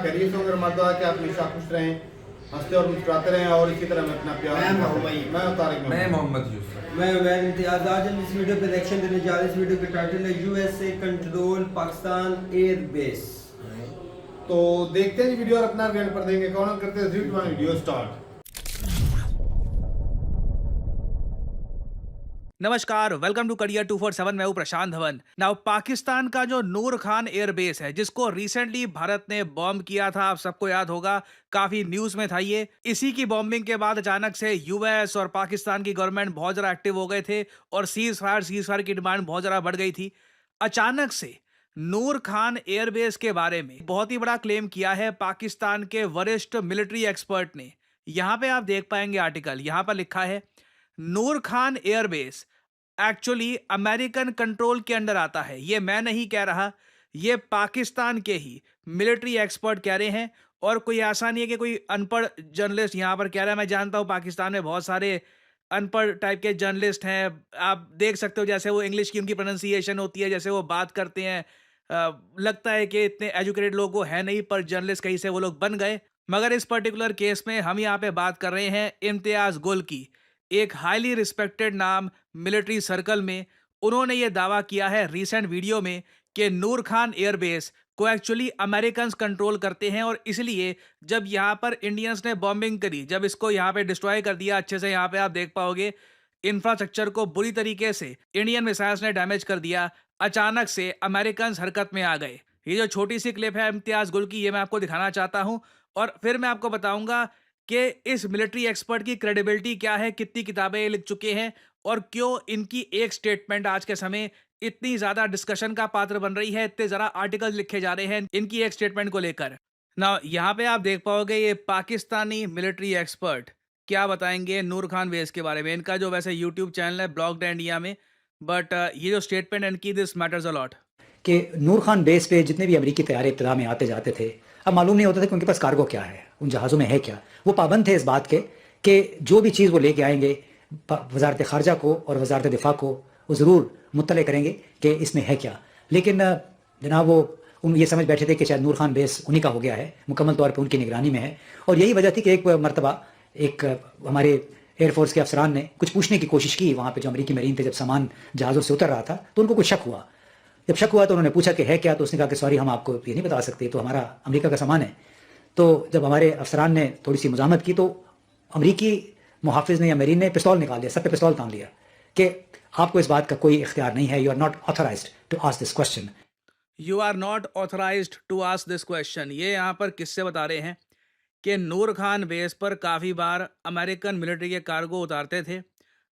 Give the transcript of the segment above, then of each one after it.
खैरियत से उम्र मर्द कि आप हमेशा खुश रहें, हंसते और मुस्कुराते रहें और इसी तरह मैं अपना प्यार मैं तारिक मैं मोहम्मद यूसुफ। मैं उमैर इम्तियाज। आज हम इस वीडियो पे रिएक्शन देने जा रहे हैं। इस वीडियो का टाइटल है USA control Pakistan air base. तो देखते हैं वीडियो और अपना रिएक्ट कर देंगे। कौन करते हैं 3 2 1 वीडियो स्टार्ट। नमस्कार, वेलकम टू करियर 247। मैं हूं प्रशांत धवन। नाउ पाकिस्तान का जो नूर खान एयरबेस है, जिसको रिसेंटली भारत ने बॉम्ब किया था, आप सबको याद होगा, काफी न्यूज में था ये। इसी की बॉम्बिंग के बाद अचानक से यूएस और पाकिस्तान की गवर्नमेंट बहुत ज्यादा एक्टिव हो गए थे और सीज फायर की डिमांड बहुत ज्यादा बढ़ गई थी। अचानक से नूर खान एयरबेस के बारे में बहुत ही बड़ा क्लेम किया है पाकिस्तान के वरिष्ठ मिलिट्री एक्सपर्ट ने। यहां पे आप देख पाएंगे आर्टिकल, यहां पर लिखा है Noor Khan airbase actually American control के अंडर आता है। ये मैं नहीं कह रहा, ये पाकिस्तान के ही मिलिट्री एक्सपर्ट कह रहे हैं। और कोई ऐसा नहीं है कि कोई अनपढ़ जर्नलिस्ट यहां पर कह रहा है। मैं जानता हूं पाकिस्तान में बहुत सारे अनपढ़ टाइप के जर्नलिस्ट हैं। आप देख सकते हो जैसे वो इंग्लिश की उनकी प्रोनाउंसिएशन होती है, जैसे वो बात करते हैं, लगता है कि इतने एजुकेटेड लोग वो है नहीं, पर जर्नलिस्ट कहीं से वो लोग बन गए। मगर इस पर्टिकुलर केस में हम यहाँ पे बात कर रहे हैं इम्तियाज गुल की, एक हाईली रिस्पेक्टेड नाम मिलिट्री सर्कल में। उन्होंने ये दावा किया है रिसेंट वीडियो में कि नूर खान एयरबेस को एक्चुअली अमेरिकन्स कंट्रोल करते हैं और इसलिए जब यहाँ पर इंडियंस ने बॉम्बिंग करी, जब इसको यहाँ पे डिस्ट्रॉय कर दिया, अच्छे से यहाँ पे आप देख पाओगे इंफ्रास्ट्रक्चर को बुरी तरीके से इंडियन मिसाइल्स ने डैमेज कर दिया, अचानक से अमेरिकन्स हरकत में आ गए। ये जो छोटी सी क्लिप है इम्तियाज गुल की, ये मैं आपको दिखाना चाहता हूँ और फिर मैं आपको बताऊंगा कि इस मिलिट्री एक्सपर्ट की क्रेडिबिलिटी क्या है, कितनी किताबें ये लिख चुके हैं और क्यों इनकी एक स्टेटमेंट आज के समय इतनी ज्यादा डिस्कशन का पात्र बन रही है, इतने जरा आर्टिकल्स लिखे जा रहे हैं इनकी एक स्टेटमेंट को लेकर। ना यहाँ पे आप देख पाओगे ये पाकिस्तानी मिलिट्री एक्सपर्ट क्या बताएंगे नूर खान बेस के बारे में। इनका जो वैसे यूट्यूब चैनल है ब्लॉग्ड इंडिया में, बट ये जो स्टेटमेंट इनकी, दिस मैटर्स अ लॉट। कि नूर खान बेस पे जितने भी अमेरिकी तैयारे इब्तदा में आते जाते थे, अब मालूम नहीं होता था कि उनके पास कार्गो क्या है, उन जहाज़ों में है क्या। वो पाबंद थे इस बात के कि जो भी चीज़ वो लेके आएंगे वजारत ख़ारजा को और वजारत दिफा को वो ज़रूर मुत्तले करेंगे कि इसमें है क्या। लेकिन जनाब वो उन ये समझ बैठे थे कि शायद नूर खान बेस उन्हीं का हो गया है, मुकम्मल तौर पर उनकी निगरानी में है। और यही वजह थी कि एक मरतबा एक हमारे एयरफोर्स के अफसरान ने कुछ पूछने की कोशिश की वहाँ पर, जो अमरीकी मरीन थे, जब सामान जहाज़ों से उतर रहा था तो उनको कुछ शक हुआ। जब शक हुआ तो उन्होंने पूछा कि है क्या, तो उसने कहा कि सॉरी हम आपको ये नहीं बता सकते, तो हमारा अमेरिका का सामान है। तो जब हमारे अफसरान ने थोड़ी सी मुजामत की तो अमरीकी मुहाफिज ने या मरीन ने पिस्तौल निकाल लिया, सब पे पिस्तौल तान लिया कि आपको इस बात का कोई इख्तियार नहीं है, you are not authorized to ask this question. You are not authorized to ask this question. ये यहाँ पर किससे बता रहे हैं कि नूर खान बेस पर काफ़ी बार अमेरिकन मिलिट्री के कार्गो उतारते थे।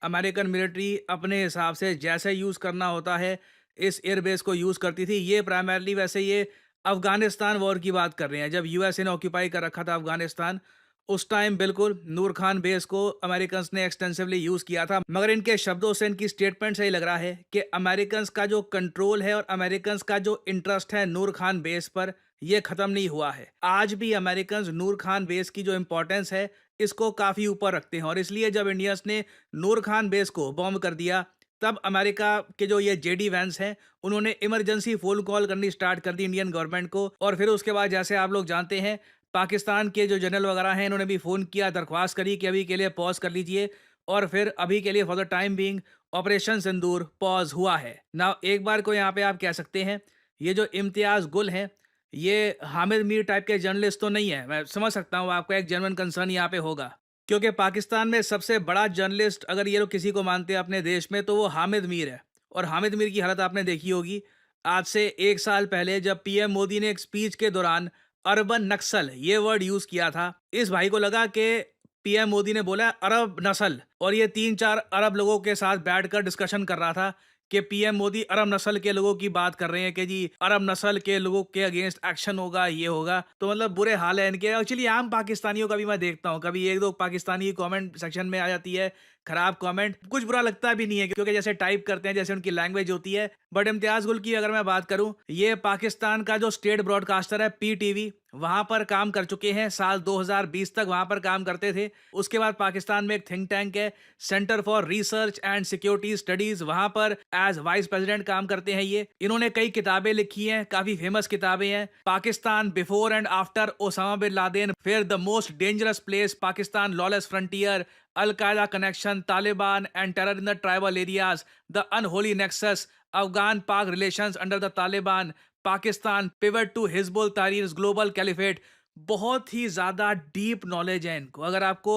अमेरिकन मिलिट्री अपने हिसाब से जैसे यूज़ करना होता है इस एयरबेस को यूज़ करती थी। ये प्राइमरली वैसे ये अफ़गानिस्तान वॉर की बात कर रहे हैं, जब यूएसए ने ऑक्यूपाई कर रखा था अफ़गानिस्तान, उस टाइम बिल्कुल नूर खान बेस को अमेरिकन्स ने एक्सटेंसिवली यूज़ किया था। मगर इनके शब्दों से, इनकी स्टेटमेंट से ही लग रहा है कि अमेरिकन्स का जो कंट्रोल है और अमेरिकन्स का जो इंटरेस्ट है नूर खान बेस पर, ये ख़त्म नहीं हुआ है। आज भी अमेरिकन्स नूर खान बेस की जो इंपॉर्टेंस है इसको काफ़ी ऊपर रखते हैं और इसलिए जब इंडियंस ने नूर खान बेस को बॉम्ब कर दिया, तब अमेरिका के जो ये जेडी वैंस हैं उन्होंने इमरजेंसी फ़ोन कॉल करनी स्टार्ट कर दी इंडियन गवर्नमेंट को। और फिर उसके बाद जैसे आप लोग जानते हैं पाकिस्तान के जो जनरल वगैरह हैं इन्होंने भी फ़ोन किया, दरख्वास्त करी कि अभी के लिए पॉज कर लीजिए। और फिर अभी के लिए for the time being operation Sindoor pause हुआ है ना। एक बार को यहाँ पे आप कह सकते हैं ये जो इम्तियाज़ गुल हैं ये हामिद मीर टाइप के जर्नलिस्ट तो नहीं है। मैं समझ सकता हूँ आपका एक जेन्युइन कंसर्न यहाँ पे होगा, क्योंकि पाकिस्तान में सबसे बड़ा जर्नलिस्ट अगर ये लोग किसी को मानते हैं अपने देश में तो वो हामिद मीर है। और हामिद मीर की हालत आपने देखी होगी आज से 1 साल पहले जब पीएम मोदी ने एक स्पीच के दौरान अरबन नक्सल ये वर्ड यूज किया था। इस भाई को लगा कि पीएम मोदी ने बोला अरब नस्ल, और ये 3-4 अरब लोगों के साथ बैठकर डिस्कशन कर रहा था कि पीएम मोदी अरब नस्ल के लोगों की बात कर रहे हैं कि जी अरब नस्ल के लोगों के अगेंस्ट एक्शन होगा, ये होगा। तो मतलब बुरे हाल है इनके। एक्चुअली आम पाकिस्तानियों का भी मैं देखता हूँ, कभी एक दो पाकिस्तानी कमेंट सेक्शन में आ जाती है, खराब कमेंट, कुछ बुरा लगता भी नहीं है क्योंकि जैसे टाइप करते हैं, जैसे उनकी लैंग्वेज होती है। बट इम्तियाज गुल की अगर मैं बात करूं, ये पाकिस्तान का जो स्टेट ब्रॉडकास्टर है PTV, वहां पर काम कर चुके हैं। साल 2020 तक वहां पर काम करते थे। उसके बाद पाकिस्तान में एक थिंक टैंक है, centre for research and security studies, वहां पर एज वाइस प्रेसिडेंट काम करते हैं ये। इन्होंने कई किताबें लिखी हैं, काफी फेमस किताबें हैं। Pakistan before and after Osama bin Laden, फिर the most dangerous place, Pakistan lawless frontier, al Qaeda connection, Taliban and terror in the tribal areas, the unholy nexus, Afghan Pak relations under the Taliban, Pakistan pivot to Hizbul Tahrir global caliphate. बहुत ही ज्यादा deep knowledge है इनको। अगर आपको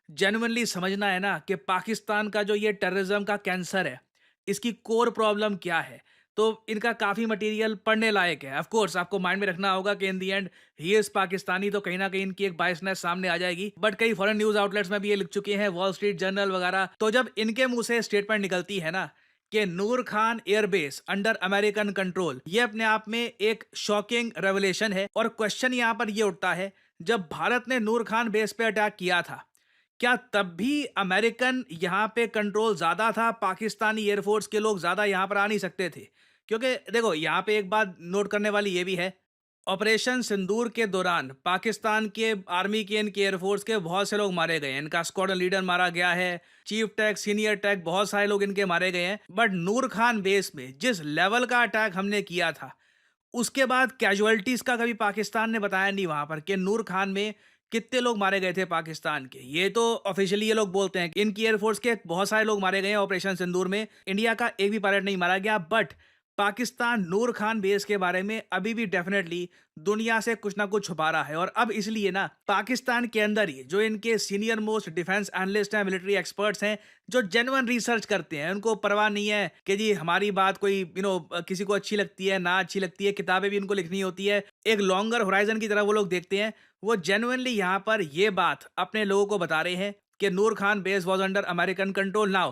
genuinely समझना है ना कि पाकिस्तान का जो ये टेररिज्म का कैंसर है, इसकी कोर प्रॉब्लम क्या है, तो इनका काफी मटेरियल पढ़ने लायक है। ऑफ कोर्स आपको माइंड में रखना होगा कि इन दी एंड ही इज पाकिस्तानी, तो कहीं ना कहीं इनकी एक बायसनेस सामने आ जाएगी। बट कई फॉरेन न्यूज आउटलेट्स में भी ये लिख चुके हैं, वॉल स्ट्रीट जर्नल वगैरह। तो जब इनके मुंह से स्टेटमेंट निकलती है ना कि Noor Khan airbase under American control, ये अपने आप में एक शॉकिंग रेवलेशन है। और क्वेश्चन यहां पर ये उठता है, जब भारत ने नूर खान बेस पे अटैक किया था, क्या तब भी अमेरिकन यहां पे कंट्रोल ज्यादा था? पाकिस्तानी एयरफोर्स के लोग ज्यादा यहां पर आ नहीं सकते थे? क्योंकि देखो यहां पे एक बात नोट करने वाली ये भी है, ऑपरेशन सिंदूर के दौरान पाकिस्तान के आर्मी के, इनके एयरफोर्स के बहुत से लोग मारे गए हैं। इनका स्क्वाड्रन लीडर मारा गया है, चीफ टैक, सीनियर टैक, बहुत सारे लोग इनके मारे गए हैं। बट नूर खान बेस में जिस लेवल का अटैक हमने किया था, उसके बाद कैजुअलिटीज का कभी पाकिस्तान ने बताया नहीं वहां पर कि नूर खान में कितने लोग मारे गए थे पाकिस्तान के। ये तो ऑफिशियली ये लोग बोलते हैं कि इनकी एयरफोर्स के बहुत सारे लोग मारे गए हैं ऑपरेशन सिंदूर में, इंडिया का एक भी पायलट नहीं मारा गया। But Pakistan Noor Khan base के बारे में अभी भी डेफिनेटली दुनिया से कुछ ना कुछ छुपा रहा है। और अब इसलिए ना पाकिस्तान के अंदर ही जो इनके सीनियर मोस्ट डिफेंस एनालिस्ट हैं, मिलिट्री एक्सपर्ट्स हैं, जो जेन्युइन रिसर्च करते हैं, उनको परवाह नहीं है कि जी हमारी बात कोई किसी को अच्छी लगती है ना अच्छी लगती है, किताबें भी उनको लिखनी होती है, एक लॉन्गर होराइजन की तरह वो लोग देखते हैं। वो जेन्युइनली यहाँ पर ये बात अपने लोगों को बता रहे हैं कि Noor Khan base was under American control. Now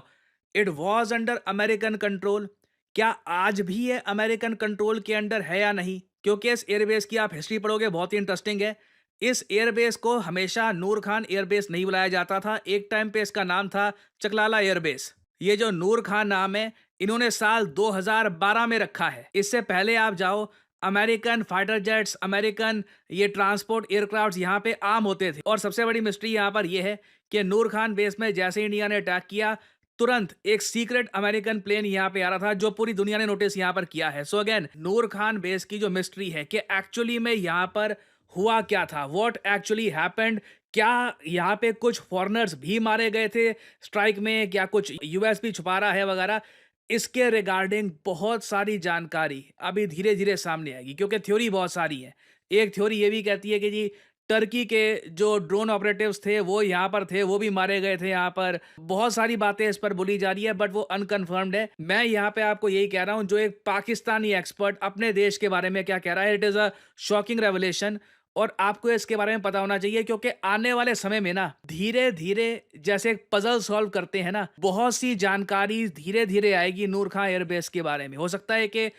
it was under American control, क्या आज भी ये अमेरिकन कंट्रोल के अंडर है या नहीं? क्योंकि इस एयरबेस की आप हिस्ट्री पढ़ोगे, बहुत ही इंटरेस्टिंग है। इस एयरबेस को हमेशा नूर खान एयरबेस नहीं बुलाया जाता था। एक टाइम पे इसका नाम था चकलाला एयरबेस। ये जो नूर खान नाम है, इन्होंने साल 2012 में रखा है। इससे पहले आप जाओ, अमेरिकन फाइटर जेट्स, अमेरिकन ये ट्रांसपोर्ट एयरक्राफ्ट यहाँ पे आम होते थे। और सबसे बड़ी मिस्ट्री यहाँ पर यह है कि नूर खान बेस में जैसे इंडिया ने अटैक किया, तुरंत एक सीक्रेट अमेरिकन प्लेन यहाँ पे आ रहा था, जो पूरी दुनिया ने नोटिस यहाँ पर किया है। सो अगेन नूर खान बेस की जो मिस्ट्री है कि एक्चुअली में यहाँ पर हुआ क्या था, व्हाट एक्चुअली हैपेंड, क्या यहाँ पे कुछ फॉरेनर्स भी मारे गए थे स्ट्राइक में, क्या कुछ यूएस भी छुपा रहा है वगैरह, इसके रिगार्डिंग बहुत सारी जानकारी अभी धीरे धीरे सामने आएगी। क्योंकि थ्योरी बहुत सारी है। एक थ्योरी ये भी कहती है कि जी टर्की के जो ड्रोन ऑपरेटिव्स थे वो यहाँ पर थे, वो भी मारे गए थे यहाँ पर। बहुत सारी बातें इस पर बोली जा रही है, बट वो अनकन्फर्म्ड है। मैं यहाँ पे आपको यही कह रहा हूँ, जो एक पाकिस्तानी एक्सपर्ट अपने देश के बारे में क्या कह रहा है, it is a shocking revelation. और आपको इसके बारे में पता होना चाहिए, क्योंकि आने वाले समय में ना धीरे धीरे जैसे एक पजल सॉल्व करते हैं ना, बहुत सी जानकारी धीरे धीरे आएगी नूर खान एयरबेस के बारे में। हो सकता है कि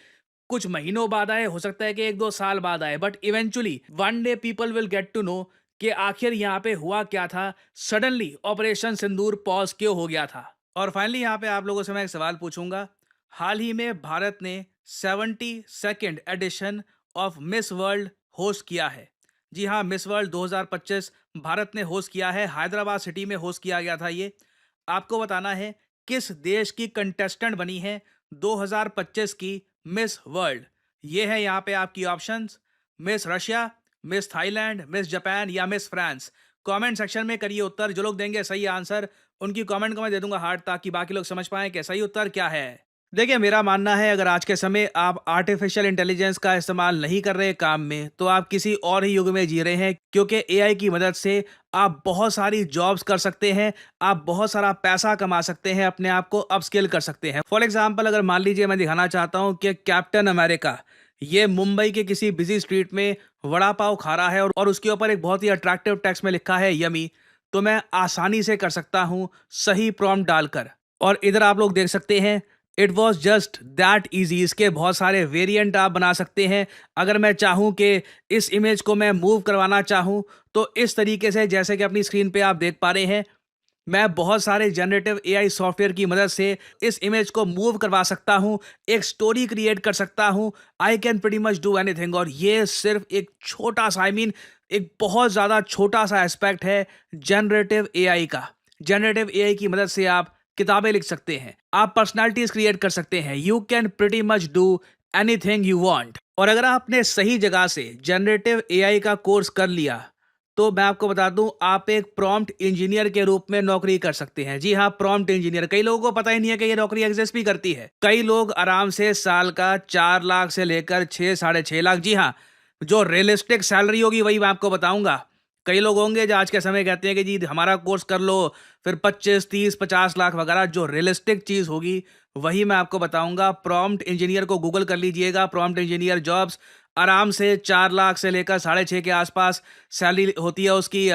कुछ महीनों बाद आए, हो सकता है कि 1-2 साल बाद आए, but eventually one day people will get to know कि आखिर यहाँ पे हुआ क्या था, सडनली ऑपरेशन सिंदूर पॉज क्यों हो गया था। और फाइनली यहाँ पे आप लोगों से मैं एक सवाल पूछूंगा। हाल ही में भारत ने 72nd edition of Miss World host किया है। जी हाँ, मिस वर्ल्ड 2025 भारत ने होस्ट किया है। हैदराबाद सिटी में होस्ट किया गया था। ये आपको बताना है किस देश की कंटेस्टेंट बनी है 2025 की मिस वर्ल्ड। ये है यहाँ पे आपकी options, miss Russia, miss Thailand, miss Japan या मिस फ्रांस। कमेंट सेक्शन में करिए उत्तर। जो लोग देंगे सही आंसर, उनकी कमेंट को मैं दे दूंगा हार्ट, ताकि बाकी लोग समझ पाएं कि सही उत्तर क्या है। देखिए, मेरा मानना है अगर आज के समय आप आर्टिफिशियल इंटेलिजेंस का इस्तेमाल नहीं कर रहे काम में, तो आप किसी और ही युग में जी रहे हैं। क्योंकि एआई की मदद से आप बहुत सारी जॉब्स कर सकते हैं, आप बहुत सारा पैसा कमा सकते हैं, अपने आप को अपस्किल कर सकते हैं। फॉर एग्जाम्पल, अगर मान लीजिए मैं दिखाना चाहता हूँ कि कैप्टन अमेरिका ये मुंबई के किसी बिजी स्ट्रीट में वड़ा पाव खा रहा है और उसके ऊपर एक बहुत ही अट्रैक्टिव टेक्स्ट में लिखा है यमी, तो मैं आसानी से कर सकता हूँ सही प्रॉम्प्ट डालकर। और इधर आप लोग देख सकते हैं, it was just that easy. इसके बहुत सारे वेरिएंट आप बना सकते हैं। अगर मैं चाहूँ कि इस इमेज को मैं मूव करवाना चाहूँ, तो इस तरीके से, जैसे कि अपनी स्क्रीन पे आप देख पा रहे हैं, मैं बहुत सारे जनरेटिव एआई सॉफ्टवेयर की मदद से इस इमेज को मूव करवा सकता हूं, एक स्टोरी क्रिएट कर सकता हूं। I can pretty much do anything. और ये सिर्फ एक छोटा सा एक बहुत ज़्यादा छोटा सा एस्पेक्ट है जनरेटिव एआई का। जनरेटिव एआई की मदद से आप किताबें लिख सकते हैं, आप पर्सनालिटीज क्रिएट कर सकते हैं। You can pretty much do anything you want. और अगर आपने सही जगह से जनरेटिव एआई का कोर्स कर लिया तो मैं आपको बता दूं, आप एक प्रॉम्प्ट इंजीनियर के रूप में नौकरी कर सकते हैं। जी हाँ, प्रॉम्प्ट इंजीनियर। कई लोगों को पता ही नहीं है कि ये नौकरी एग्जिस्ट भी करती है। कई लोग आराम से साल का 4 लाख से लेकर 6 साढ़े 6 लाख, जी हाँ, जो रियलिस्टिक सैलरी होगी वही मैं आपको बताऊंगा। कई लोग होंगे जो आज के समय कहते हैं कि जी हमारा कोर्स कर लो, फिर 25 30 50 लाख वगैरह। जो रियलिस्टिक चीज़ होगी वही मैं आपको बताऊंगा। प्रॉम्प्ट इंजीनियर को गूगल कर लीजिएगा, प्रॉम्प्ट इंजीनियर जॉब्स। आराम से 4 लाख से लेकर 6.5 के आसपास सैलरी होती है उसकी,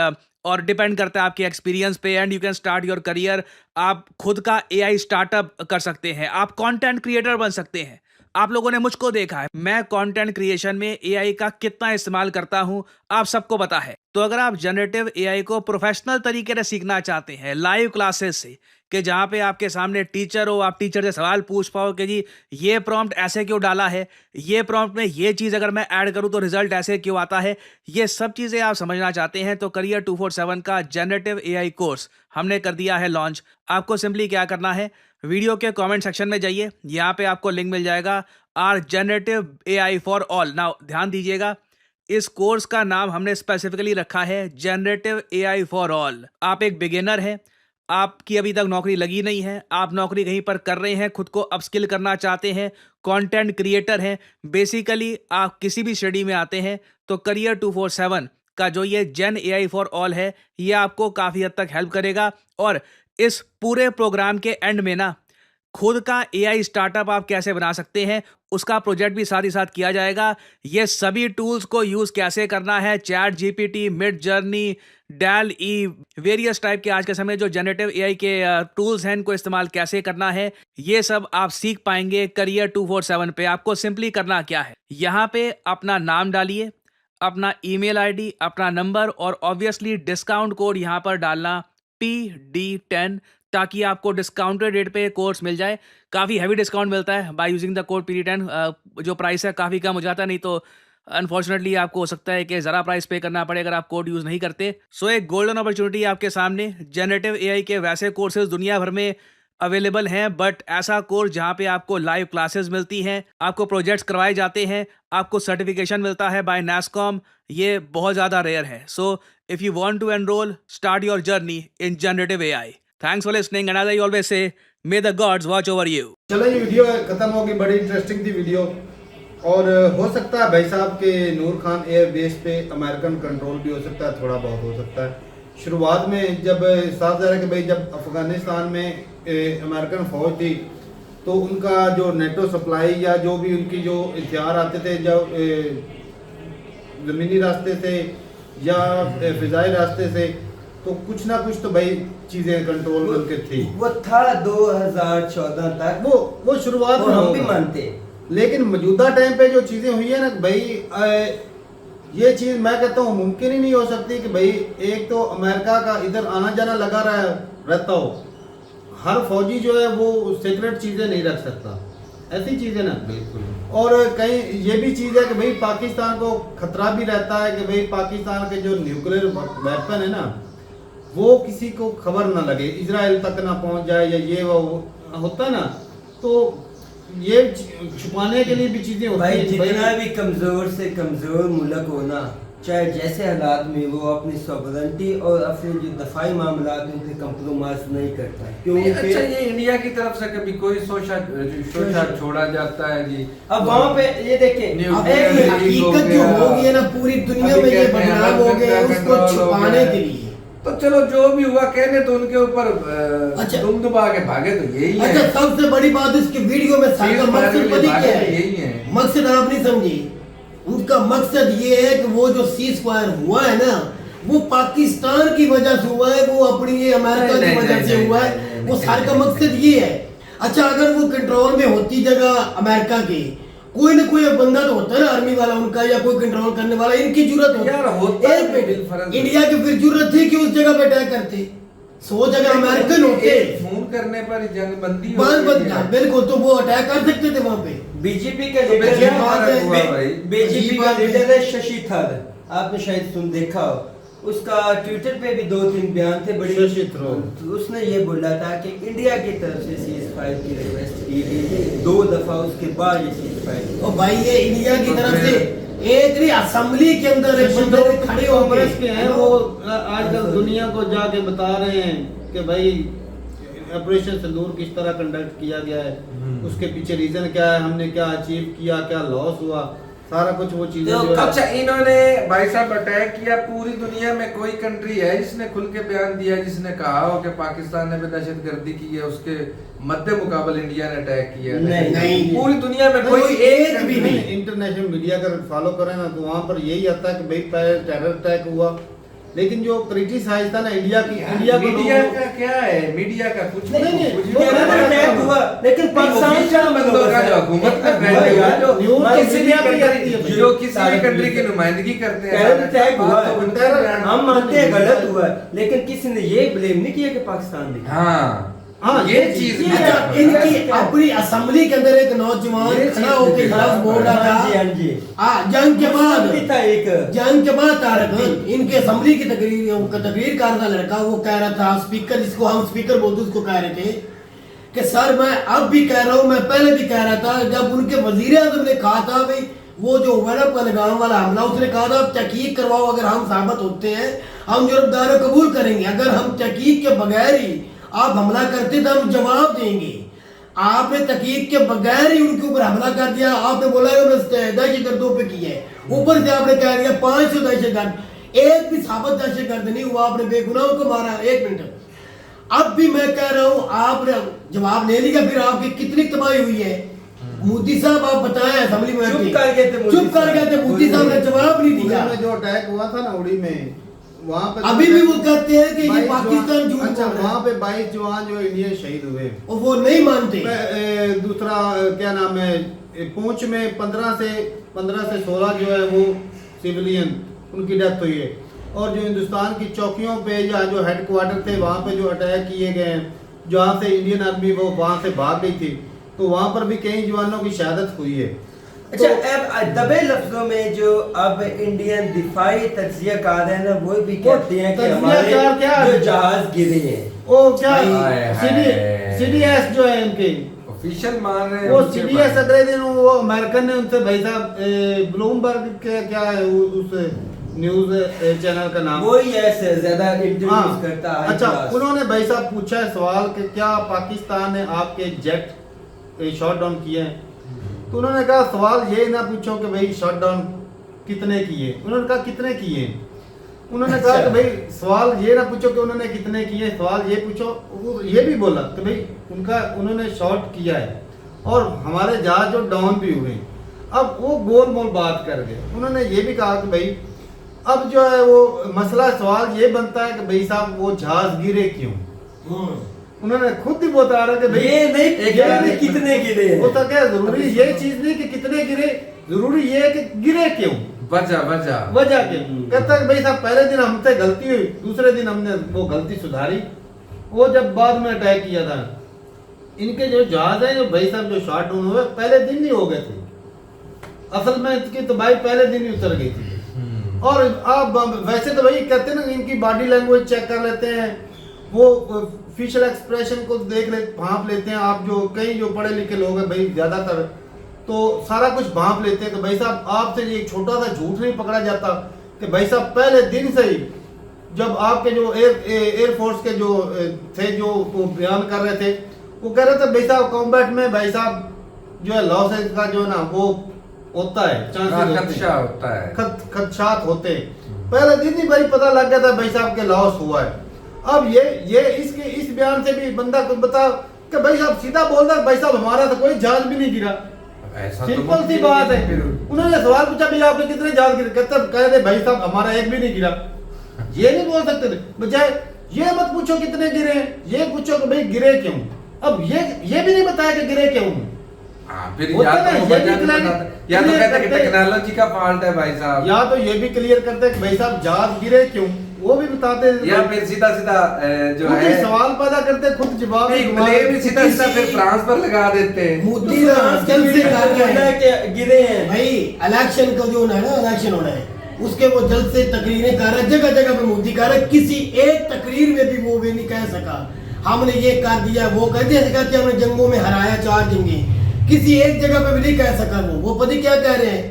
और डिपेंड करता है आपके एक्सपीरियंस पे। And you can start your career. आप खुद का एआई स्टार्टअप कर सकते हैं, आप कंटेंट क्रिएटर बन सकते हैं। आप लोगों ने मुझको देखा है, मैं कंटेंट क्रिएशन में एआई का कितना इस्तेमाल करता हूं, आप सबको पता है। तो अगर आप जनरेटिव एआई को प्रोफेशनल तरीके से सीखना चाहते हैं, लाइव क्लासेस से, कि जहां पे आपके सामने टीचर हो, आप टीचर से सवाल पूछ पाओ कि जी ये प्रॉम्प्ट ऐसे क्यों डाला है, ये प्रॉम्प्ट में ये चीज़ अगर मैं ऐड करूं तो रिजल्ट ऐसे क्यों आता है, ये सब चीज़ें आप समझना चाहते हैं तो करियर 247 का जनरेटिव एआई कोर्स हमने कर दिया है लॉन्च। आपको सिंपली क्या करना है, वीडियो के कमेंट सेक्शन में जाइए, यहाँ पे आपको लिंक मिल जाएगा, or generative AI for all. Now ध्यान दीजिएगा, इस कोर्स का नाम हमने स्पेसिफिकली रखा है जनरेटिव एआई फॉर ऑल। आप एक बिगिनर हैं, आपकी अभी तक नौकरी लगी नहीं है, आप नौकरी कहीं पर कर रहे हैं, खुद को अपस्किल करना चाहते हैं, कंटेंट क्रिएटर हैं, बेसिकली आप किसी भी स्टडी में आते हैं तो करियर 247 का जो ये जन एआई फॉर ऑल है, ये आपको काफ़ी हद तक हेल्प करेगा। और इस पूरे प्रोग्राम के एंड में ना, खुद का एआई स्टार्टअप आप कैसे बना सकते हैं उसका प्रोजेक्ट भी साथ ही साथ किया जाएगा। ये सभी टूल्स को यूज़ कैसे करना है, ChatGPT, Midjourney, DALLE, various type के आज के समय जो जनरेटिव एआई के टूल्स हैं, इनको इस्तेमाल कैसे करना है, ये सब आप सीख पाएंगे करियर 247 पे। आपको सिंपली करना क्या है, यहाँ पे अपना नाम डालिए, अपना ईमेल आईडी, अपना नंबर और ऑब्वियसली डिस्काउंट कोड यहाँ पर डालना PD10, ताकि आपको डिस्काउंटेड रेट पे कोर्स मिल जाए। काफ़ी हैवी डिस्काउंट मिलता है by using the code PD10। जो प्राइस है काफ़ी कम हो जाता है, नहीं तो अनफॉर्चुनेटली आपको हो सकता है कि ज़रा प्राइस पे करना पड़े अगर आप कोड यूज़ नहीं करते। सो एक गोल्डन अपॉर्चुनिटी आपके सामने। जनरेटिव एआई के वैसे कोर्सेज दुनिया भर में अवेलेबल हैं, बट ऐसा कोर्स जहाँ पे आपको लाइव क्लासेस मिलती हैं, आपको प्रोजेक्ट्स करवाए जाते हैं, आपको सर्टिफिकेशन मिलता है बाय NASSCOM, ये बहुत ज़्यादा रेयर है। So if you want to enroll, start your journey in generative AI. Thanks for listening and as I always say, may the gods watch over you. चलो, ये वीडियो खत्म होगी, बड़ी इंटरेस्टिंग थी वीडियो। और हो सकता है भाई साहब के नूर खान एयर बेस पे अमेरिकन कंट्रोल भी हो सकता है, थोड़ा बहुत हो सकता है। शुरुआत में जब साफ ज़ाहिर है कि भाई जब अफगानिस्तान में अमेरिकन फौज थी तो उनका जो नेटो सप्लाई या जो भी उनकी जो हथियार आते थे, जब ज़मीनी रास्ते से या फ़िज़ाई रास्ते से, तो कुछ ना कुछ तो भाई चीज़ें कंट्रोल करके थी। वो था 2014 तक, वो शुरुआत में हम भी मानते। लेकिन मौजूदा टाइम पे जो चीज़ें हुई है ना भाई, ये चीज़ मैं कहता हूँ मुमकिन ही नहीं हो सकती कि भाई एक तो अमेरिका का इधर आना जाना लगा रहता हो, हर फौजी जो है वो सीक्रेट चीज़ें नहीं रख सकता, ऐसी चीज़ें ना। बिल्कुल। और कहीं ये भी चीज़ है कि भाई पाकिस्तान को खतरा भी रहता है कि भाई पाकिस्तान के जो न्यूक्लियर वेपन है ना, वो किसी को खबर ना लगे, इजराइल तक ना पहुंच जाए, या ये वो होता है ना, तो ये छुपाने के लिए भी चीज़ें होती भाई हैं। जितना भी कमज़ोर से कमज़ोर मुल्क हो ना, चाहे जैसे हालात में, वो अपनी सॉवरेंटी और अपने जो दफाई मामला उनके कंप्रोमाइज नहीं करता। क्योंकि अच्छा, ये इंडिया की तरफ से कभी कोई शोषा छोड़ा जाता है जी। अब वहाँ पे ये देखें, हकीकत जो हो गई है ना पूरी दुनिया में, ये बदनाम हो गए उसको छुपाने के लिए। तो चलो जो भी हुआ, कहने तो उनके ऊपर अच्छा, दुम दुबा के भागे तो यही है। अच्छा, सबसे बड़ी बात इसकी वीडियो में मकसद पता क्या है? यही है मकसद आप नहीं समझी। उनका मकसद ये है कि वो जो सीज फायर हुआ है ना, वो पाकिस्तान की वजह से हुआ है, वो अपनी ये अमेरिका की वजह से हुआ है। वो सारे का मकसद ये है। अच्छा, अगर वो कंट्रोल में होती जगह अमेरिका की, कोई ना कोई बंदा तो होता है ना आर्मी वाला उनका, या कोई कंट्रोल करने वाला, इनकी जरूरत यार होता है। इंडिया की फिर जरूरत थी कि उस जगह पे अटैक करते। सोच अगर अमेरिकन होते फोन करने पर जंग बंदी बंद बंद बिल्कुल, तो वो अटैक कर सकते थे वहां पे। बीजेपी का तो लीडर बीजेपी है, हमारा हुआ भाई। बीजेपी अजीब का बात है। लीडर है शशि थरूर, आपने शायद सुन देखा हो, उसका ट्विटर पे भी 2-3 बयान थे बड़े। शशि थरूर। तो उसने ये बोला था कि इंडिया की तरफ से सीज फायर की रिक्वेस्ट की गई थी 2 दफा, उसके बाद ये सीज फायर। और भाई ये इंडिया की तरफ से एक नहीं असेंबली के अंदर एक बंदे ने खड़े हो कांग्रेस के हैं वो आजकल दुनिया को जाके बता रहे हैं कि भाई ऑपरेशन सिंदूर किस तरह कंडक्ट किया गया है, उसके पीछे रीजन क्या है, हमने क्या अचीव किया, क्या लॉस हुआ, सारा कुछ वो चीजें तो जो है। अच्छा, इन्होंने भाई साहब अटैक किया, पूरी दुनिया में कोई कंट्री है जिसने खुल के बयान दिया, जिसने कहा हो कि पाकिस्तान ने भी दहशतगर्दी की है, उसके मद्दे मुकाबले इंडिया ने अटैक किया है? नहीं, नहीं। पूरी दुनिया में कोई एक भी भी नहीं। नहीं। इंटरनेशनल मीडिया अगर फॉलो करें ना तो वहाँ पर यही आता है कि भाई पहले टेरर अटैक हुआ, लेकिन जो क्रिटिसाइज था ना इंडिया की, इंडिया को मीडिया लोगों- का क्या है, मीडिया का कुछ नहीं, नहीं, कुछ वो भी टेरर नहीं। अटैक हुआ, लेकिन पाकिस्तान ऑफिशियल बंदों का जो हुकूमत में बैठे हुए हैं, न्यूज़ जो किसी भी मीडिया पे आती है कंट्री भाई। जो किसी भी कंट्री की नुमाइंदगी करते हैं, टेरर अटैक हुआ तो है। उनके टेरर- बयान- हम मानते हैं गलत हुआ है, लेकिन किसी ने ये ब्लेम नहीं किया कि पाकिस्तान ने। हाँ हाँ, ये ये चीज ये भी अच्छा, है। इनकी अपनी असेंबली के अंदर एक नौजवान ये खड़ा चीज होकर भी लफ्ज है। बोल रहा हाँ जी, था हाँ जी। जंग के बाद भी था एक जंग के बाद तारक इनके असेंबली की तकरीर कर रहा लड़का, वो कह रहा था स्पीकर, जिसको हम स्पीकर बोलते उसको कह रहे थे कि सर मैं अब भी कह रहा हूँ, मैं पहले भी कह रहा था, जब उनके वजीर आजम ने कहा था भाई वो जो हुआ ना पहलगाम वाला हमला, उसने कहा था अब तहकीक करवाओ, अगर हम साबित होते हैं हम जुर्मदार कबूल करेंगे, अगर हम तहकीक के बगैर ही आप हमला करते तो हम जवाब देंगे। आपने तहकीक के बगैर ही उनके ऊपर हमला कर दिया, आपने बोला दहशतगर्दों पे किया है, ऊपर से आपने कह दिया 500 दहशतगर्द, एक भी साबित दहशतगर्द नहीं हुआ, आपने बेगुनाहों को मारा। एक मिनट, अब भी मैं कह रहा हूँ आपने जवाब ले लिया, फिर आपकी कितनी तबाही हुई है? मोदी साहब आप बताएं, असेंबली में चुप कर गए थे मोदी चुप कर गए थे, मोदी साहब ने जवाब नहीं उड़ी दिया। में जो अटैक हुआ था ना उड़ी में, वहाँ पे अभी भी वो कहते हैं कि ये 22 पाकिस्तान झूठ अच्छा बोल रहा वहाँ है पे 22 जवान जो इंडियन शहीद हुए। और वो नहीं मानते। दूसरा क्या नाम है, पुंछ में 15 से 16 जो है वो सिविलियन उनकी डेथ हुई है, और जो हिंदुस्तान की चौकियों पे या जो हेडक्वार्टर थे वहाँ पे जो अटैक किए गए हैं, जहाँ से इंडियन आर्मी वो वहाँ से भाग गई थी, तो वहाँ पर भी कई जवानों की शहादत हुई है। अच्छा, अब दबे लफ्जों में जो अब इंडियन दिफाई तज्जियाकार है ना, वो भी कहते हैं कि हमारे क्या जो जहाज गिरे हैं, वो क्या हाय, हाय। सीडीएस जो है उनके, ऑफिशियल मान रहे हैं वो उनके सीडीएस बारे में। अगले दिन वो अमेरिकन ने उनसे भाई साहब ब्लूमबर्ग के क्या है उस न्यूज चैनल का नाम, वो ही ऐसे ज्यादा इंटरव्यूज हाँ, करता है। अच्छा उन्होंने भाई साहब पूछा है सवाल कि क्या पाकिस्तान ने आपके जेट शॉट डाउन किए हैं, तो उन्होंने कहा सवाल ये ना पूछो कि भाई शॉट डाउन कितने किए, उन्होंने कहा कितने किए, उन्होंने कहा कि भाई सवाल ये ना पूछो कि उन्होंने कितने किए, सवाल ये पूछो, वो ये भी बोला कि भाई उन्होंने शॉट किया है और हमारे जहाज जो डाउन भी हुए। अब वो गोल मोल बात कर गए, उन्होंने ये भी कहा कि भाई अब जो है वो मसला सवाल ये बनता है कि भाई साहब वो जहाज गिरे क्यों, उन्होंने खुद ही बता रहा कि भाई ये नहीं ये नहीं कितने गिरे हैं। वो तो क्या जरूरी ये चीज नहीं कि कितने गिरे, जरूरी ये है कि गिरे क्यों, वजह वजह क्या। कहता है कि भाई साहब पहले दिन हमसे गलती हुई, दूसरे दिन हमने वो गलती सुधारी, वो जब बाद में अटैक किया था इनके जो जहाज है जो भाई साहब जो शॉट डाउन हुए पहले दिन ही हो गए थे, असल में इसकी तबाही पहले दिन ही उतर गई थी। और आप वैसे तो भाई कहते हैं ना इनकी बॉडी लैंग्वेज चेक कर लेते हैं, वो फेशियल एक्सप्रेशन को देख ले भांप लेते हैं, आप जो कई जो पढ़े लिखे लोग हैं भाई ज्यादातर तो सारा कुछ भांप लेते हैं। तो भाई साहब आपसे ये छोटा सा झूठ नहीं पकड़ा जाता कि भाई साहब पहले दिन से ही जब आपके जो एयरफोर्स के जो थे जो वो बयान कर रहे थे, वो कह रहे थे भाई साहब कॉम्बैट में भाई साहब जो है लॉसेज का जो है ना वो होता है, खदशा होता है, खदशात होते हैं। पहले दिन ही भाई पता लग गया था भाई साहब के लॉस हुआ है। अब ये इसके इस बयान से भी बंदा को बता कि भाई साहब सीधा बोल रहा भाई साहब हमारा तो कोई जहाज भी नहीं गिरा, ऐसा तो सिंपल सी मुमकिन बात नहीं है। फिर। उन्होंने सवाल पूछा भाई आपने कितने जहाज गिरे, कह रहे भाई साहब हमारा एक भी नहीं गिरा। ये नहीं बोल सकते थे, बजाय ये मत पूछो कितने गिरे, ये पूछो कि भाई गिरे क्यों। अब ये भी नहीं बताया कि गिरे क्यों। फिर होता या ना, तो वो ये वजह भी नहीं क्लियर- बताते, या तो क्लियर कहते हैं कि करते- टेक्नोलॉजी का फॉल्ट है भाई साहब, या तो ये भी क्लियर करते हैं कि भाई साहब जहाज गिरे क्यों, वो भी बताते हैं या फिर सीधा सीधा जो खुद ही है सवाल पैदा करते खुद जवाब नहीं, ब्लेम भी सीधा सीधा फिर फ्रांस पर लगा देते हैं। मोदी ना जल से कर रहे हैं के गिरे हैं भाई। इलेक्शन का जो है ना, इलेक्शन होना है उसके वो जल्द से तकरीरें कर रहे हैं, जगह जगह पे मोदी कर रहा है। किसी एक तकरीर में भी वो भी नहीं कह सका हमने ये कर दिया वो कर दिया, कहते हमने जंगों में हराया 4 जंगें। किसी एक जगह पे भी नहीं कह सका वो पता क्या कह रहे हैं,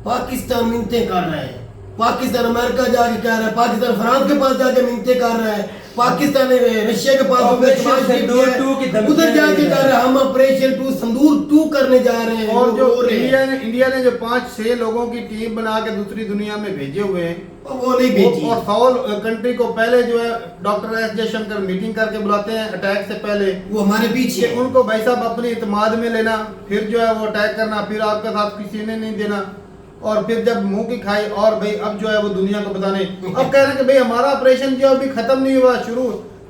पाकिस्तान मिन्नतें कर रहा है, पाकिस्तान अमेरिका जाके कह रहा है, पाकिस्तान फ्रांस के पास जाके मिन्नतें कर रहा है, पाकिस्तान रशिया के पास ऑपरेशन सिंदूर 2 की धमकी उधर जाके दे रहा कह है। रहा है हम ऑपरेशन 2 संदूर 2 करने जा रहे हैं। और जो वो बोल रहे हैं। इंडिया ने जो 5-6 लोगों की टीम बना के दूसरी दुनिया में भेजे हुए हैं वो नहीं भेजी। और 100 कंट्री को पहले जो है डॉक्टर एस जयशंकर मीटिंग करके बुलाते हैं अटैक से पहले वो हमारे पीछे कि है। उनको भाई साहब अपनी इतमाद में लेना, फिर जो है वो अटैक करना, फिर आपके साथ किसी ने नहीं देना, और फिर जब मुंह की खाई और भाई अब जो है वो दुनिया को बताने अब कह रहे हैं कि भाई हमारा ऑपरेशन जो अभी खत्म नहीं हुआ शुरू।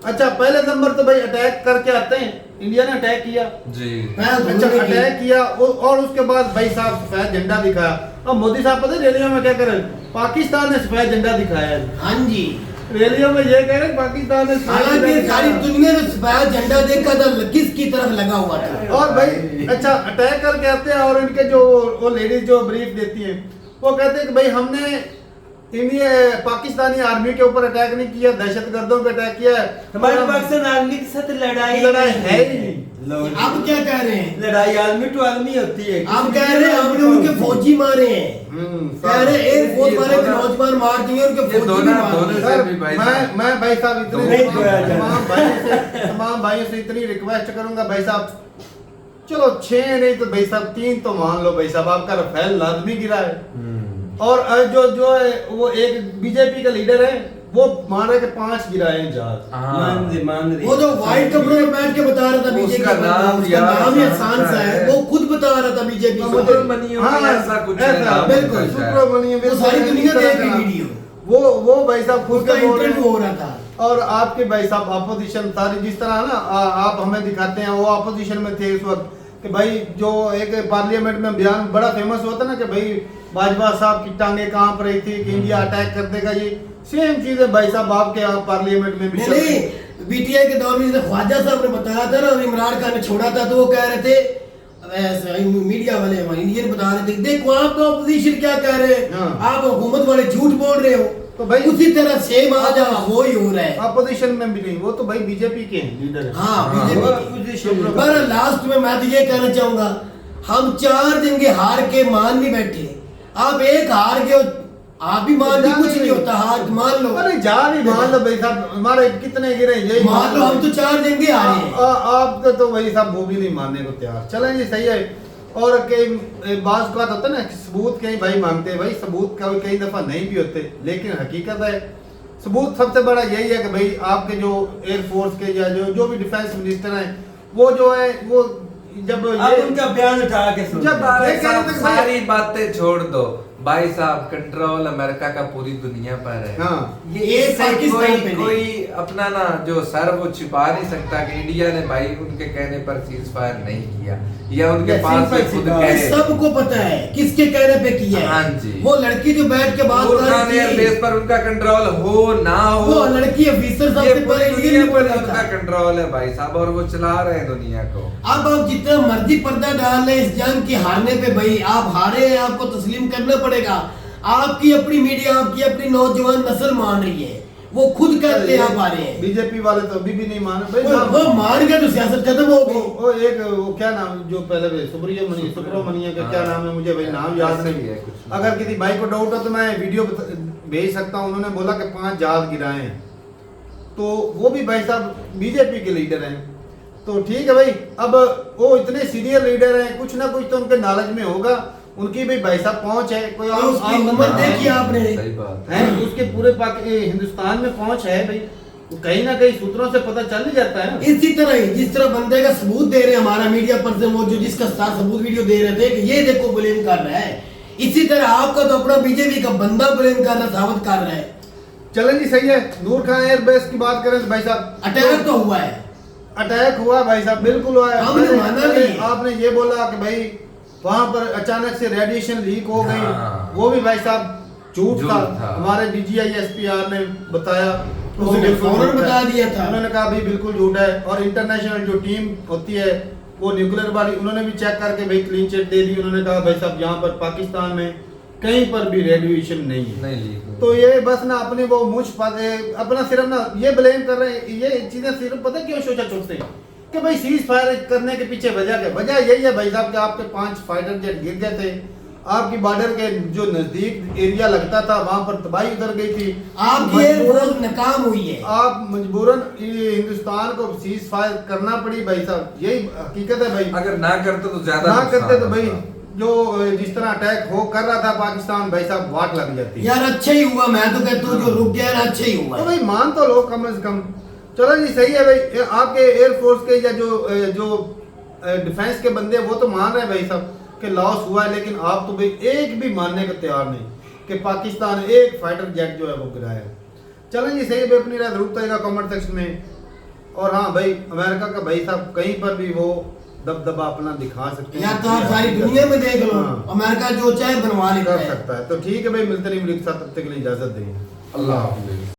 अच्छा पहले नंबर तो भाई अटैक करके आते हैं, इंडिया ने अटैक किया जी अच्छा अटैक किया और उसके बाद भाई साहब सफेद झंडा दिखाया। अब मोदी साहब पता है रैलियों में क्या कर रहे हैं, पाकिस्तान ने सफेद झंडा दिखाया है। हाँ जी, रैलियों में ये कह रहे हैं पाकिस्तान ने सफेद हालांकि झंडा सारी दिखाया। दुनिया ने सफेद झंडा देखा था किसकी तरफ लगा हुआ था। और भाई अच्छा अटैक करके आते हैं और इनके जो वो लेडीज जो ब्रीफ देती हैं वो कहते हैं कि भाई हमने इंडिया पाकिस्तानी आर्मी के ऊपर अटैक नहीं किया, दहशतगर्दों पे अटैक किया है। हमारे पाकिस्तान आर्मी के साथ लड़ाई है ही नहीं। अब क्या कह रहे हैं, लड़ाई आर्मी टू आर्मी होती है। आप कह रहे हैं हमने उनके फौजी मारे हैं, कह रहे हैं एयरफोर्स वाले के नौजवान मार दिए उनके ये फौजी भी दोनों- मार दोनों दिए। से सर, भी भाई मैं भाई साहब इतनी नहीं जोया जाना। तमाम भाइयों से इतनी रिक्वेस्ट करूंगा भाई साहब, चलो 6 नहीं तो भाई साहब 3 तो मान लो भाई साहब, आपका रफेल लाजमी गिरा है और जो है वो एक बीजेपी का लीडर है वो मान रहे कि 5 गिराए हैं जहाज। मान रहे वो जो व्हाइट कपड़ों में बैठ के बता रहा था बीजेपी उसका नाम उसका यार नाम ही आसान आसान सा है, है। वो खुद बता रहा था बीजेपी तो को। मुझे- सुब्रमण्यम हाँ, ऐसा कुछ है ऐसा, नाम बिल्कुल, उसका शायद। सुब्रमण्यम वो सारी दुनिया देख रही वीडियो, वो भाई साहब खुद उसका के बोल रहे इंटरव्यू हो हैं। रहा था। और आपके भाई साहब अपोजिशन सारी जिस तरह ना आप हमें दिखाते हैं वो अपोजिशन में थे उस वक्त कि भाई जो एक पार्लियामेंट में बयान बड़ा फेमस हुआ था ना कि भाई बाजवा साहब की टांगे कहाँ पर रही थी कि इंडिया अटैक कर देगा, ये सेम चीज है भाई साहब आपके यहाँ पार्लियामेंट में भी चल रही है। नहीं, बीटीआई के दौर में जैसे ख्वाजा साहब ने बताया था ना और इमरान खान ने छोड़ा था तो वो कह रहे थे मीडिया वाले इंडियन बता रहे थे देखो आपका ऑपोजिशन क्या कह रहे हैं, हाँ। आप हुकूमत वाले झूठ बोल रहे हो। तो भाई उसी तरह सेम आज वो ही हो रहा है। अपोजिशन में भी नहीं, वो तो भाई बीजेपी के हैं लीडर। हाँ वो बीजेपी opposition में। पर लास्ट में मैं तो ये कहना चाहूंगा हम 4 जंगे हार के मान नहीं बैठे, आप एक हार गए हो, आप भी मान ली कुछ नहीं होता, हार मान लो, अरे जा नहीं मान लो भाई साहब, हमारे कितने गिरे यही मान लो हम तो 4 जंगे हारे हैं। आप तो भाई साहब वो भी नहीं मानने को तैयार। चलें जी सही है। और कई बात बात होता है ना कि सबूत कई भाई मांगते हैं, भाई सबूत कई दफा नहीं भी होते, लेकिन हकीकत है सबूत सबसे बड़ा यही है कि भाई आपके जो एयरफोर्स के या जो भी डिफेंस मिनिस्टर हैं वो जो है वो जब अब उनका बयान उठा के सुन जब भाई ये कह रहे साहब थे कि भाई- सारी बातें छोड़ दो भाई साहब, कंट्रोल अमेरिका का पूरी दुनिया पर है। हाँ। ये ये इससे पाकिस्तान कोई पे नहीं। कोई अपना ना जो सर वो छिपा नहीं सकता कि इंडिया ने भाई उनके कहने पर सीज फायर नहीं किया या उनके या पास से simple खुद सी बात। कहे। सबको पता है किसके कहने पे किया है। हाँ जी। वो लड़की जो बैठ के बात कर नूरखान रही एयरबेस थी, पर उनका कंट्रोल हो ना हो, वो लड़की ऑफिसर ये सबसे पूरी पहले दुनिया इंडियन पर बोला उनका था। कंट्रोल है भाई साहब और वो चला रहे हैं दुनिया को। अब आप जितना मर्जी पर्दा डाल लें इस जंग की हारने पे भाई आप हारे हैं, आपको तस्लीम करना पड़ेगा। आपकी अपनी मीडिया आपकी अपनी नौजवान नस्ल मान रही है, वो खुद कहते हैं आप हारे हैं। बीजेपी वाले तो अभी भी नहीं मान रहे भाई वो मान गए तो सियासत खत्म हो गई। वो एक वो क्या नाम जो पहले सुब्रमण्यम का क्या नाम है मुझे भाई नाम याद नहीं है। अगर किसी भाई को डाउट हो तो मैं वीडियो भेज सकता हूँ। उन्होंने बोला कि 5 जहाज गिराए हैं, तो वो भी भाई साहब बीजेपी के लीडर हैं। तो ठीक है भाई, अब वो इतने सीनियर लीडर हैं, कुछ ना कुछ तो उनके नॉलेज में होगा, उनकी भी भाई साहब पहुंच है। कोई तो उसकी उम्र देखी आपने, सही बात है उसके पूरे हिंदुस्तान में पहुंच है भाई, वो कहीं ना कहीं सूत्रों से पता चल ही जाता है ना। इसी तरह ही जिस तरह बंदे का सबूत दे रहे हैं हमारा मीडिया पर्सन वो जो जिसका साथ सबूत वीडियो दे रहे थे कि ये देखो ब्लेम कर रहा है, इसी तरह आपका तो अपना बीजेपी का बंदा ब्लेम कर रहा साबित कर रहा है। चलें जी सही है। नूर खान एयरबेस की बात करें तो भाई साहब अटैक तो हुआ है, अटैक हुआ भाई साहब, बिल्कुल हुआ है। हमने माना नहीं। आपने ये बोला कि भाई वहां पर अचानक से रेडिएशन लीक हो गई, हाँ। वो भी भाई साहब झूठ झूठ था। था। हमारे DGI SPR ने बताया, वो उसने बिल्कुल फौरन झूठ है। बता दिया था। उन्होंने कहा भाई बिल्कुल झूठ है। और इंटरनेशनल जो टीम होती है वो न्यूक्लियर वाली, उन्होंने भी चेक करके भाई क्लीन चिट दे दी। उन्होंने कहा भाई साहब यहाँ पर पाकिस्तान में कहीं पर भी रेडिएशन नहीं है। नहीं ली। तो ये बस ना अपने वो मुझ पाते अपना सिर्फ ना ये ब्लेम कर रहे हैं। ये चीजें सिर्फ पता क्यों सोचा चुकते हैं कि भाई सीज फायर करने के पीछे वजह क्या? वजह यही है भाई साहब कि आपके 5 फाइटर जेट गिर गए थे, आपकी बॉर्डर के जो नजदीक एरिया लगता था वहां पर तबाही उतर गई थी, आपकी एयरफोर्स नाकाम हुई है। आप मजबूरन ये हिंदुस्तान को सीज फायर करना पड़ी भाई साहब, यही हकीकत है भाई। अगर ना करते तो ज्यादा ना नुकसान करते तो भाई होता। जो जिस तरह अटैक हो कर रहा था पाकिस्तान, भाई साहब वाट लग जाती है। यार अच्छा ही हुआ, मैं तो कहता हूँ जो रुक गया यार अच्छा ही हुआ। तो भाई मान तो लो कम से कम। चलो जी सही है भाई, ये आपके एयरफोर्स के या जो डिफेंस के बंदे वो तो मान रहे हैं भाई साहब कि लॉस हुआ है, लेकिन आप तो भाई एक भी मानने को तैयार नहीं कि पाकिस्तान एक फाइटर जेट जो है वो गिराया है। चलो जी सही है भाई, अपनी राय जरूर बताइएगा कमेंट सेक्शन में। और हाँ भाई, अमेरिका का भाई साहब कहीं पर भी वो दबदबा अपना दिखा सकते हैं, या तो आप सारी दुनिया में देख लो, हाँ। अमेरिका जो चाहे बनवा लेता कर है। सकता है। तो ठीक है भाई, मिलते नहीं वीडियो के साथ, तब तक के लिए इजाजत देंगे। अल्लाह हाफिज़।